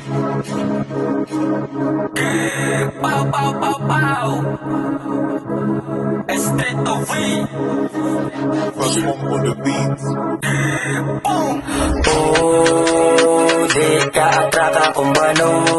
Pow, pow, pow, pow. Street of free. First one on the beat. Boom. Oh, di ka atraka kung bano.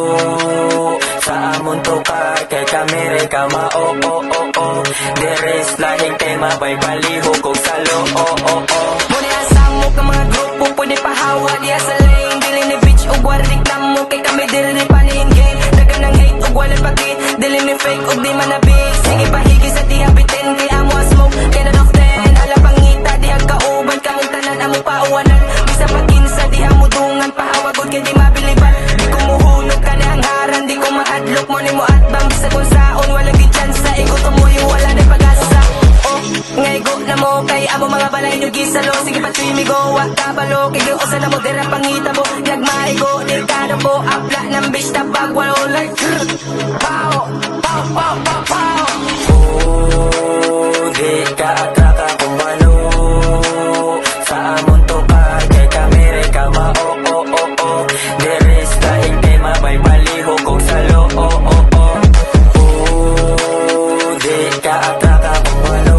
Sa amon to ka, kay kamere ka mao, oh, oh, oh. Deres lahing tema, bay baliho kong salo, oh, oh, oh. Muna asamo ka mga grupo, pwede pahawa diya sa lane. Dili ni bitch o wardik na mo, kay kami dili ni paningge. Dagan ng hate o walang pagkit, dili ni fake o di manabik. Sige pahigi sa di habitin, kay amo a smoke, kay na of 10. Alam pangita, di ang kauban, kamong tanan, amo pauwanan. Bisa paginsa, di amo dungan, pahawagod kay di mabiliban. Di ko muhunog ka na ang haran, di ko mahadlok mo ni mo at bang. Bisa kung saon, walang gitsansa, ikot umuyo, wala na pag-asa. Oh, ngaygo na mo, kay amo mga balay nyo gisalo. Sige pa tuimigo, wak kabalo, kay gawusan na mo, dira pangita mo. Nagmaigo, di ka na po, apla ng bitch na bagwalo like pow, pow, pow, pow, pow. Oh, di ka atraka kung bano. Sa amon to ka, kay kamere ka mao, oh, oh, oh. Deres lahing tema, bay baliho kong salo, oh, oh, oh. Oh, di ka atraka kung bano.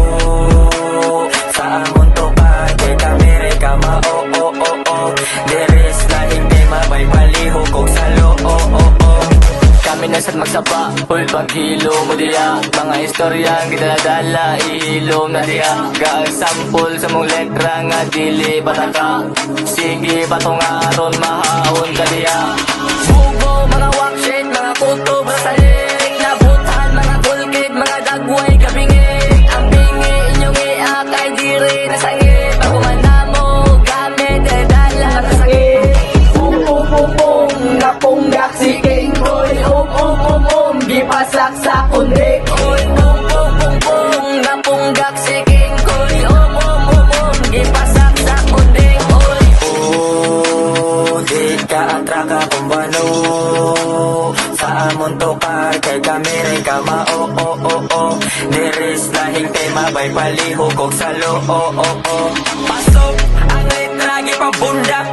Sa amon to ka, kay kamere ka mao, oh, oh, oh. Deres lahing tema, bay baliho kong salo, oh, oh, oh. Kami nasa't magsapa, full paghilo mo diya. Mga istorya ang ginadala, ihilom na diya. Gaag sampol sa mong letra nga dili pataka. Sige patungaron, mahawon ka diya. Bugo, mga worksheet, mga kutob sa lirik. Nabutan, mga kulkid, mga dagway, kabingig. Ang bingi, inyong iakay, diri nasangit. Paguman na mo, gamit, dala nasangit. Bum, bum, bum, bum, napunggak si King Boy. Gipasak sa kundik. Oy, bum, bum, bum, bum, napunggak si King Koy. Gipasak sa kundik. Oy, oh, di ka atraka kung bano. Sa amon to ka, kay kamere ka mao, oh, oh, oh. Deres lahing tema, bay paliho kog salo, oh, oh, oh. Pasok, ang letra, gipabundak.